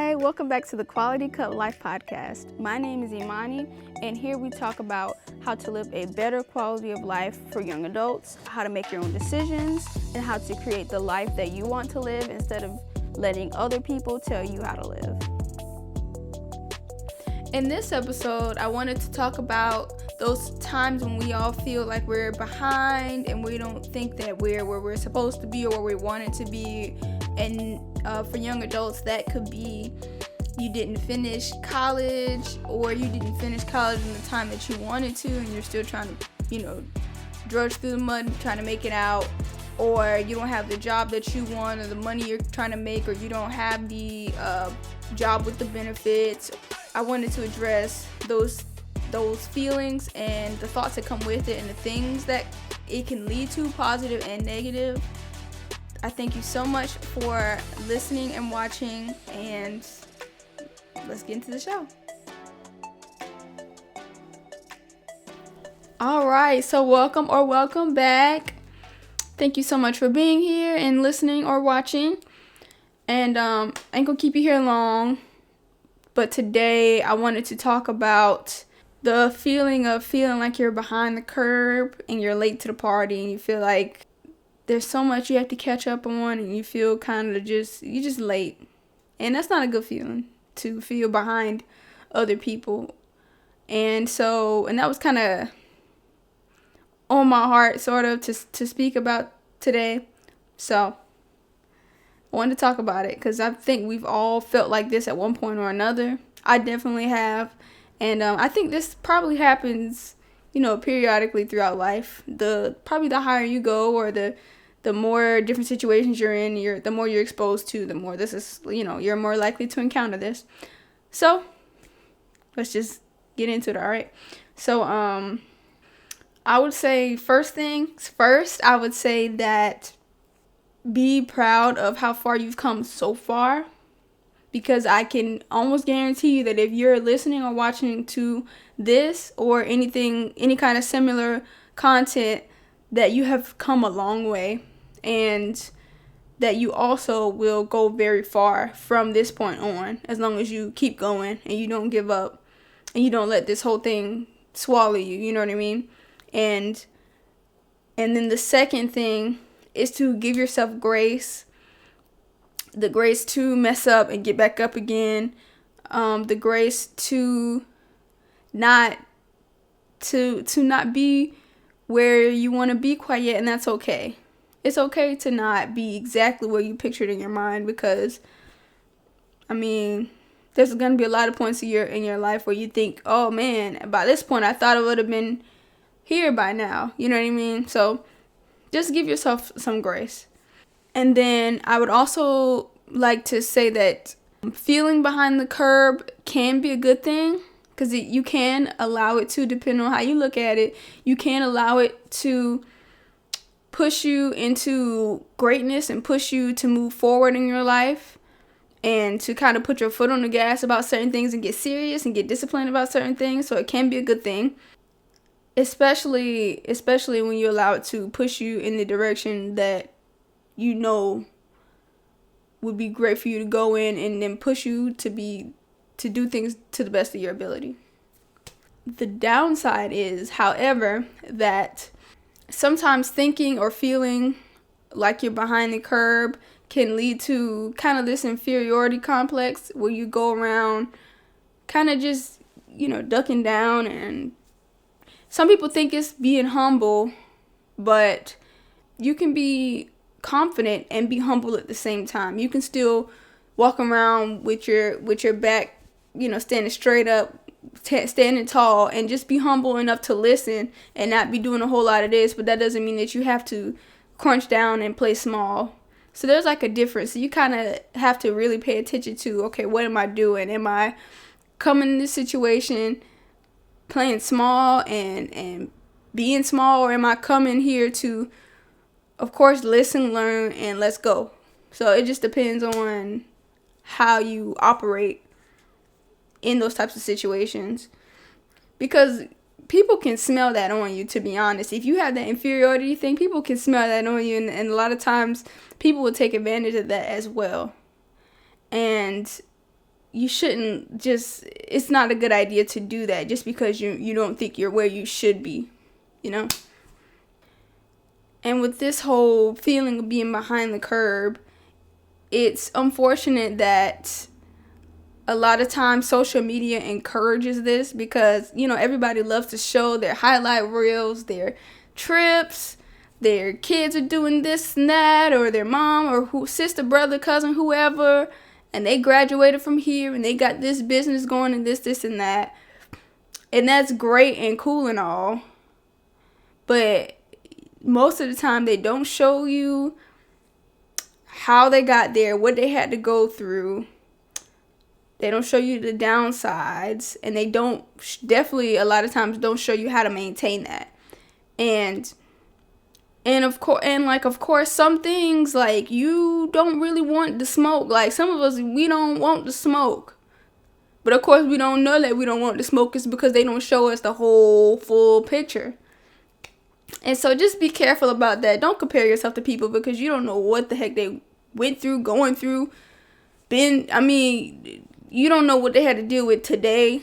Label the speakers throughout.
Speaker 1: Hi, welcome back to the Quality Cut Life podcast. My name is Imani, and here we talk about how to live a better quality of life for young adults, how to make your own decisions, and how to create the life that you want to live instead of letting other people tell you how to live. In this episode, I wanted to talk about those times when we all feel like we're behind and we don't think that we're where we're supposed to be or where we wanted to be. And for young adults, that could be you didn't finish college, or you didn't finish college in the time that you wanted to, and you're still trying to, drudge through the mud trying to make it out, or you don't have the job that you want or the money you're trying to make, or you don't have the job with the benefits. I wanted to address those feelings and the thoughts that come with it and the things that it can lead to, positive and negative. I thank you so much for listening and watching, and let's get into the show. Alright, so welcome back. Thank you so much for being here and listening or watching. And I ain't gonna keep you here long, but today I wanted to talk about the feeling of feeling like you're behind the curve and you're late to the party, and you feel like there's so much you have to catch up on, and you feel kind of you're just late. And that's not a good feeling, to feel behind other people. And that was kind of on my heart, sort of, to speak about today. So I wanted to talk about it because I think we've all felt like this at one point or another. I definitely have. And I think this probably happens, periodically throughout life. Probably the higher you go, or the more different situations you're in, the more you're exposed to, the more this is, you're more likely to encounter this. So let's just get into it, all right? So I would say first things first, I would say that be proud of how far you've come so far, because I can almost guarantee you that if you're listening or watching to this or any kind of similar content, that you have come a long way, and that you also will go very far from this point on, as long as you keep going and you don't give up and you don't let this whole thing swallow you, you know what I mean? And then the second thing is to give yourself grace. The grace to mess up and get back up again. The grace to not be where you want to be quite yet, and that's okay. It's okay to not be exactly what you pictured in your mind, because there's going to be a lot of points in your life where you think, oh man, by this point I thought I would have been here by now, you know what I mean? So just give yourself some grace. And then I would also like to say that feeling behind the curve can be a good thing, because you can allow it to, depend on how you look at it, you can allow it to push you into greatness and push you to move forward in your life, and to kind of put your foot on the gas about certain things and get serious and get disciplined about certain things. So it can be a good thing, especially when you allow it to push you in the direction that would be great for you to go in, and then push you to do things to the best of your ability. The downside is, however, that sometimes thinking or feeling like you're behind the curve can lead to kind of this inferiority complex, where you go around kind of just, ducking down. And some people think it's being humble, but you can be confident and be humble at the same time. You can still walk around with your back, standing straight up, standing tall, and just be humble enough to listen and not be doing a whole lot of this. But that doesn't mean that you have to crunch down and play small. So there's like a difference. So you kind of have to really pay attention to, okay, what am I doing? Am I coming in this situation playing small and being small, or am I coming here to, of course, listen, learn, and let's go? So it just depends on how you operate in those types of situations, because people can smell that on you, to be honest. If you have that inferiority thing, people can smell that on you, and a lot of times people will take advantage of that as well. And you shouldn't just, it's not a good idea to do that just because you don't think you're where you should be, you know? And with this whole feeling of being behind the curve, it's unfortunate that a lot of times social media encourages this because, everybody loves to show their highlight reels, their trips, their kids are doing this and that, or their mom or sister, brother, cousin, whoever, and they graduated from here and they got this business going and this and that. And that's great and cool and all. But most of the time they don't show you how they got there, what they had to go through. They don't show you the downsides, and they don't, definitely a lot of times don't show you how to maintain that. And of course, some things, like, you don't really want the smoke. Like, some of us, we don't want the smoke. But of course, we don't know that we don't want the smoke is because they don't show us the whole full picture. And so just be careful about that. Don't compare yourself to people because you don't know what the heck they went through, going through, you don't know what they had to deal with today.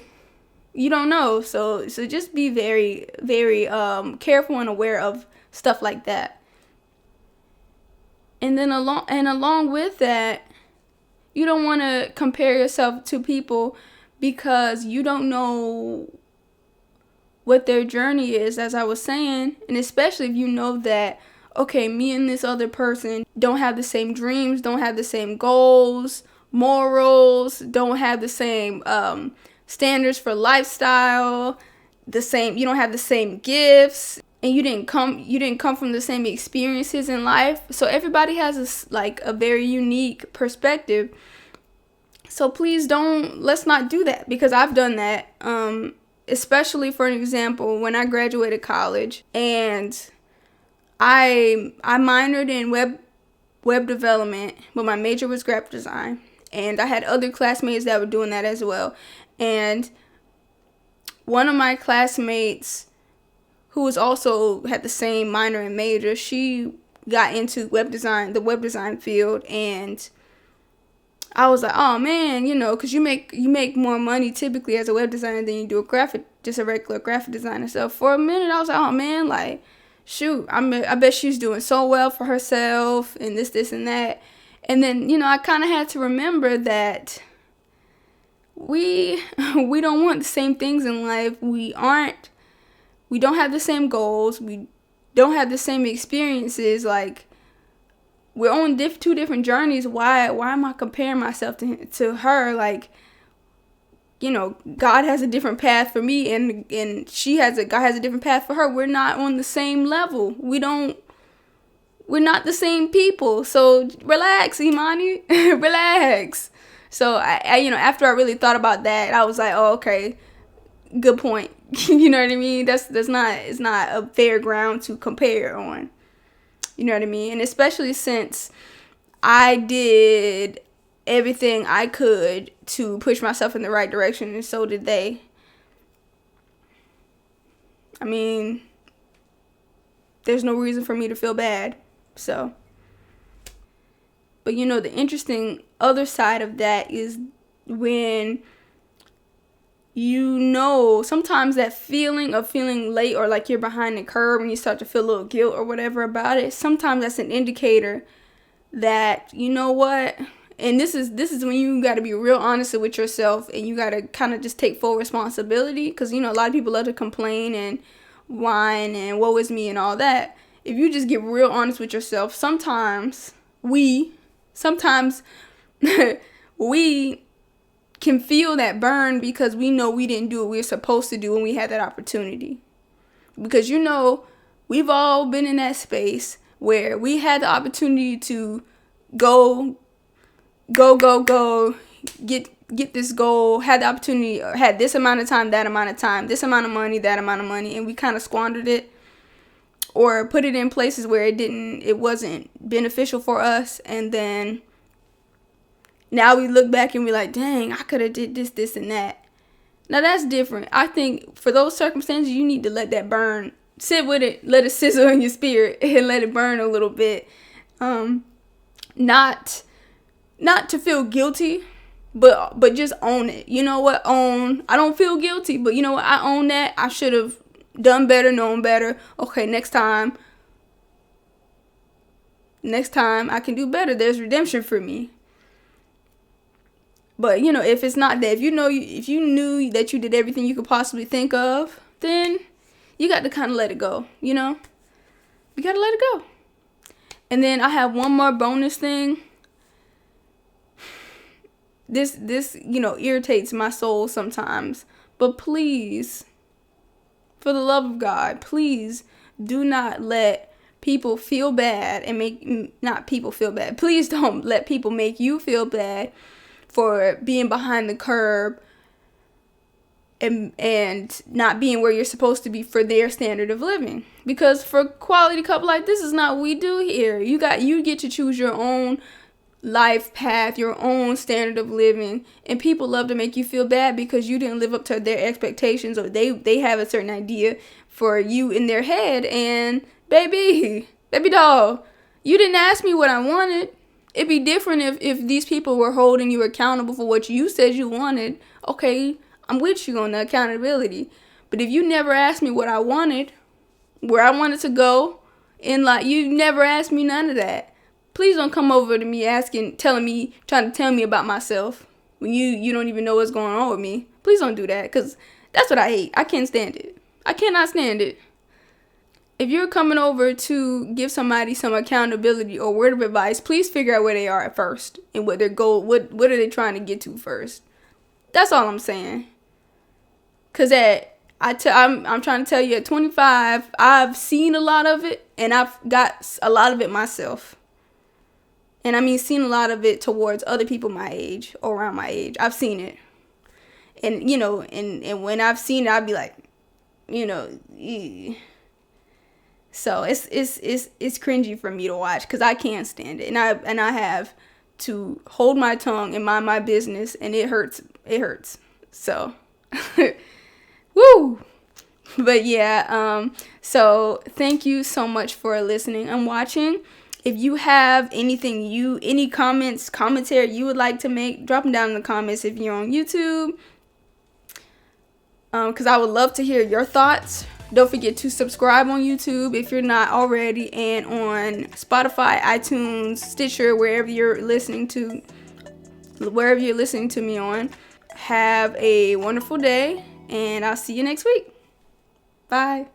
Speaker 1: You don't know. So just be very, very careful and aware of stuff like that. And then along with that, you don't want to compare yourself to people because you don't know what their journey is, as I was saying. And especially if you know that, okay, me and this other person don't have the same dreams, don't have the same goals, morals, don't have the same standards for lifestyle, you don't have the same gifts, and you didn't come from the same experiences in life. So everybody has a very unique perspective. So please let's not do that, because I've done that. Especially, for an example, when I graduated college, and I minored in web development, but my major was graphic design. And I had other classmates that were doing that as well. And one of my classmates, who was also had the same minor and major, she got into the web design field. And I was like, oh man, because you make more money typically as a web designer than you do a regular graphic designer. So for a minute, I was like, oh man, like, shoot, I bet she's doing so well for herself and this and that. And then, I kind of had to remember that we don't want the same things in life. We don't have the same goals. We don't have the same experiences. Like, we're on two different journeys. Why am I comparing myself to her? Like, God has a different path for me, and God has a different path for her. We're not on the same level. We're not the same people. So relax, Imani. Relax. So I after I really thought about that, I was like, oh, okay, good point. You know what I mean? It's not a fair ground to compare on. You know what I mean? And especially since I did everything I could to push myself in the right direction, and so did they. I mean, there's no reason for me to feel bad. So, but the interesting other side of that is when sometimes that feeling of feeling late, or like you're behind the curve and you start to feel a little guilt or whatever about it, sometimes that's an indicator that, what, and this is when you got to be real honest with yourself, and you got to kind of just take full responsibility, because a lot of people love to complain and whine and woe is me and all that. If you just get real honest with yourself, sometimes we can feel that burn because we know we didn't do what we were supposed to do when we had that opportunity. Because we've all been in that space where we had the opportunity to go, get this goal, had the opportunity, had this amount of time, that amount of time, this amount of money, that amount of money, and we kind of squandered it, or put it in places where it wasn't beneficial for us. And then now we look back and we're like, dang, I could have did this and that. Now that's different. I think for those circumstances, you need to let that burn, sit with it, let it sizzle in your spirit, and let it burn a little bit. Not to feel guilty, But just own it. You know what? I don't feel guilty, but you know what? I own that. I should have done better, known better. Okay, next time I can do better. There's redemption for me. But if it's not that, if you knew that you did everything you could possibly think of, then you got to kind of let it go. You got to let it go. And then I have one more bonus thing. This irritates my soul sometimes. But please, for the love of God, please do not let people feel bad and not people feel bad. Please don't let people make you feel bad for being behind the curb and not being where you're supposed to be for their standard of living. Because for quality couple like this is not what we do here. You get to choose your own life path, your own standard of living, and people love to make you feel bad because you didn't live up to their expectations, or they have a certain idea for you in their head. And baby doll, you didn't ask me what I wanted. It'd be different if these people were holding you accountable for what you said you wanted. Okay, I'm with you on the accountability. But if you never asked me what I wanted, where I wanted to go, and you never asked me none of that, please don't come over to me trying to tell me about myself when you don't even know what's going on with me. Please don't do that, because that's what I hate. I can't stand it. I cannot stand it. If you're coming over to give somebody some accountability or word of advice, please figure out where they are at first and what their goal, what are they trying to get to first. That's all I'm saying. Because I'm trying to tell you, at 25, I've seen a lot of it, and I've got a lot of it myself. And I mean, seen a lot of it towards other people my age or around my age. I've seen it. And, and when I've seen it, I'd be like, So it's cringy for me to watch because I can't stand it. And I have to hold my tongue and mind my business, and it hurts. It hurts. So, woo! But yeah, so thank you so much for listening and watching. If you have any commentary you would like to make, drop them down in the comments if you're on YouTube. Because I would love to hear your thoughts. Don't forget to subscribe on YouTube if you're not already, and on Spotify, iTunes, Stitcher, wherever you're listening to me on. Have a wonderful day, and I'll see you next week. Bye.